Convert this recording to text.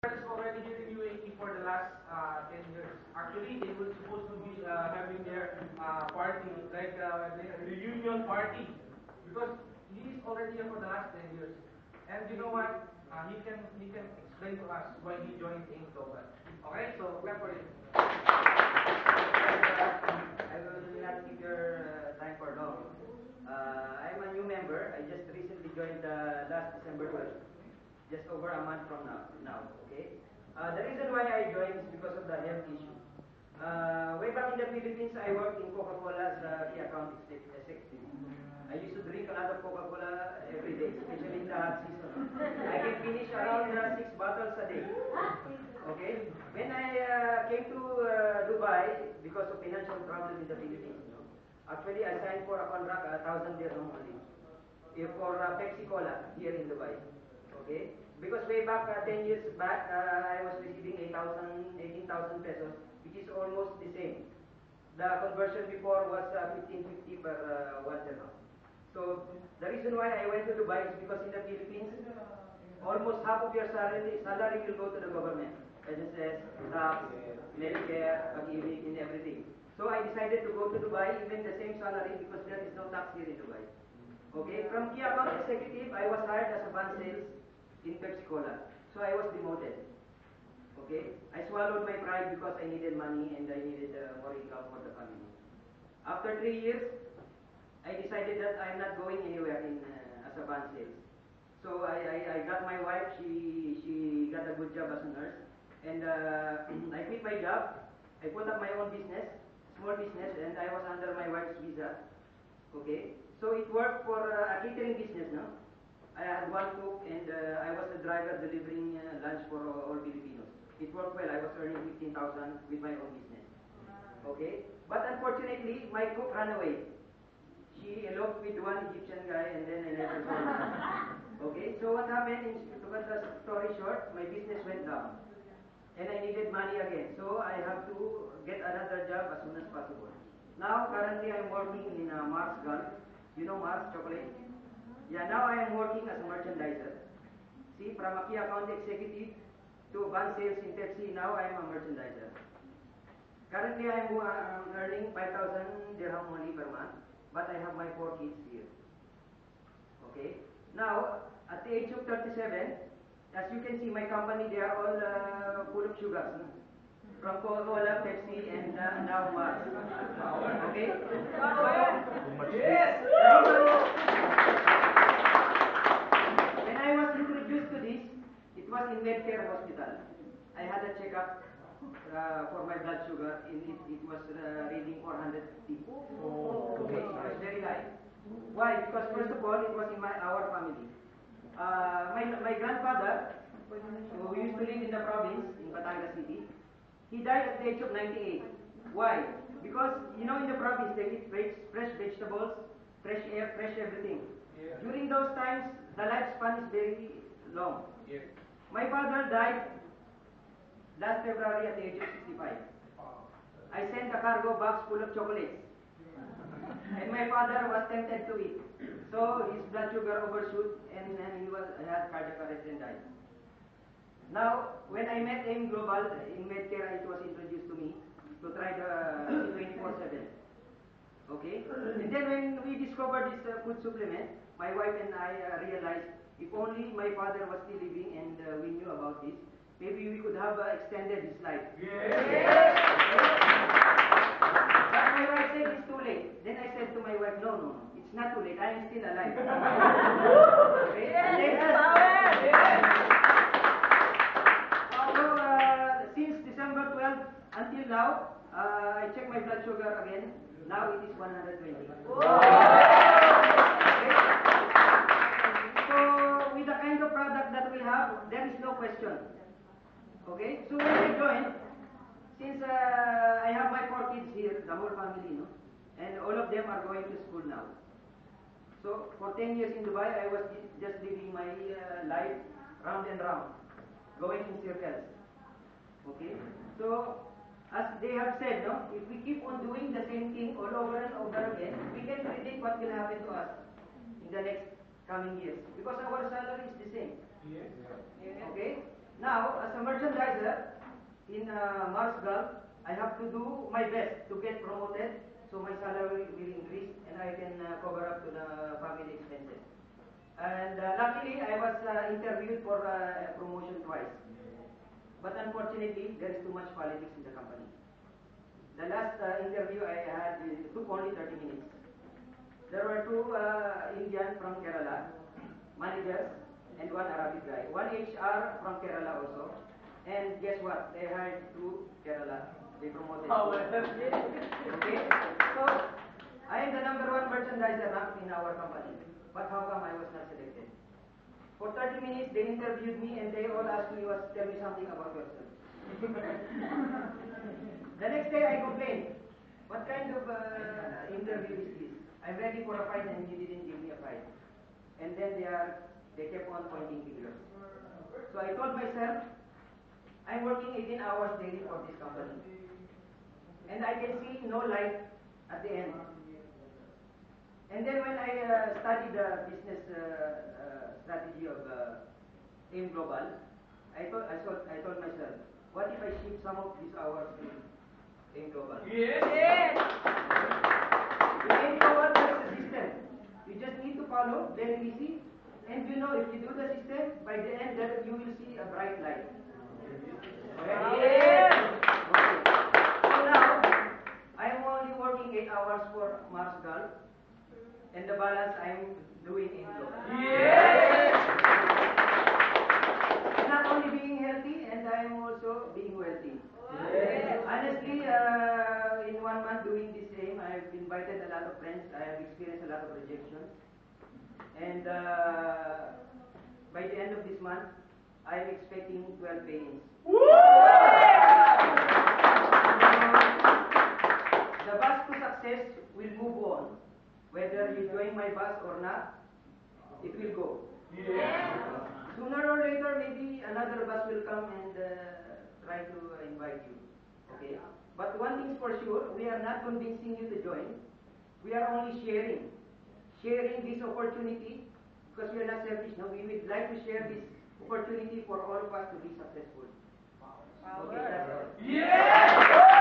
Is already here in UAE for the last 10 years. Actually, they were supposed to be having their party, like the reunion party, because he is already here for the last 10 years. And you know what? He can explain to us why he joined AIM Global. Okay, so clap for him. I will not keep your time for long. I'm a new member. I just recently joined last December 12th. Just over a month from now, okay? The reason why I joined is because of the health issue. Way back in the Philippines, I worked in Coca-Cola as a key account executive. I used to drink a lot of Coca-Cola every day, especially in the hot season. I can finish around 6 bottles a day. Okay? When I came to Dubai, because of financial problem in the Philippines, actually I signed for a contract, 1,000 dirham only, for Pepsi Cola here in Dubai. Okay? Because way back 10 years back, I was receiving 18,000 pesos, which is almost the same. The conversion before was 1550 per 1 dirham. So the reason why I went to Dubai is because in the Philippines, almost half of your salary will go to the government. SSS, tax, Medicare, pag-ibig, and everything. So I decided to go to Dubai, even the same salary, because there is no tax here in Dubai. Okay, from key account executive, I was hired as a van sales in Pepsi Cola. So I was demoted. Okay? I swallowed my pride because I needed money and I needed more income for the family. After 3 years, I decided that I'm not going anywhere as a van sales. So I got my wife, she got a good job as a nurse. And I quit my job. I put up my own business, small business, and I was under my wife's visa. Okay? So it worked for a catering business, no? I had one cook and I was the driver delivering lunch for all Filipinos. It worked well. I was earning 15,000 with my own business. Okay? But unfortunately, my cook ran away. She eloped with one Egyptian guy and then I never saw her. Okay? So what happened, to cut the story short, my business went down. And I needed money again. So I have to get another job as soon as possible. Now, currently I'm working in Mars Gulf. You know Mars Chocolate? Yeah, now I am working as a merchandiser. See, from a key account executive to van sales in Pepsi, now I am a merchandiser. Currently I am earning 5,000 dirham only per month, but I have my 4 kids here. Okay? Now, at the age of 37, as you can see, my company, they are all full of sugars. No? From Coca-Cola, Pepsi, and now Mars. Okay? Yes! When I was introduced to this, it was in Medcare Hospital. I had a checkup for my blood sugar. It was reading 450. Okay, it was very high. Why? Because first of all, it was in our family. My grandfather, who used to live in the province, in Batangas City, he died at the age of 98. Why? Because, you know, in the province, they eat fresh vegetables, fresh air, fresh everything. Yeah. During those times, the lifespan is very long. Yeah. My father died last February at the age of 65. I sent a cargo box full of chocolates. And my father was tempted to eat. So his blood sugar overshoot and he had cardiac arrest and died. Now, when I met AIM Global in Medcare, it was introduced to me to try the 24/7. Okay? And then when we discovered this food supplement, my wife and I realized if only my father was still living and we knew about this, maybe we could have extended his life. Yes. But my wife said it's too late. Then I said to my wife, no, it's not too late. I am still alive. Okay? Since December 12th until now, I checked my blood sugar again. Now it is 120. Okay? So with the kind of product that we have, there is no question. Okay? So when I joined, since I have my 4 kids here, the whole family, no? And all of them are going to school now. So for 10 years in Dubai, I was just living my life round and round, going in circles. Okay? So, as they have said, no, if we keep on doing the same thing all over and over again, we can predict what will happen to us in the next coming years. Because our salary is the same. Yes. Okay? Now, as a merchandiser in Mars Gulf, I have to do my best to get promoted so my salary will increase and I can cover up to the family expenses. And luckily, I was interviewed for promotion twice. But unfortunately, there is too much politics in the company. The last interview I had took only 30 minutes. There were two Indian from Kerala, managers, and one Arabic guy. One HR from Kerala also. And guess what? They hired two Kerala. They promoted. Oh, well. Okay? So, I am the number one merchandiser now in our company. But how come I was not selected? For 30 minutes, they interviewed me and they all asked me, tell me something about yourself. The next day, I complained. What kind of interview is this? I'm ready for a fight and you didn't give me a fight. And then they kept on pointing fingers. So I told myself, I'm working 18 hours daily for this company. And I can see no light at the end. And then when I studied the business strategy of AIM Global, I told myself, what if I shift some of these hours to AIM Global? Yes! In AIM Global, there's a system. You just need to follow, very easy. And you know, if you do the system, by the end, you will see a bright light. Okay. So now, I am only working 8 hours for Mars Gulf, and the balance I am doing in Global. I'm not only being healthy, and I am also being wealthy. Honestly, in 1 month doing this aim, I have invited a lot of friends. I have experienced a lot of rejection. And by the end of this month, I am expecting 12 pay-ins. The bus to success will move on. Whether you join my bus or not, it will go. Sooner or later, maybe another bus will come and try to invite you. Okay? But one thing is for sure, we are not convincing you to join. We are only sharing this opportunity, because we are not selfish. No, we would like to share this opportunity for all of us to be successful. Okay, that's all. Yeah!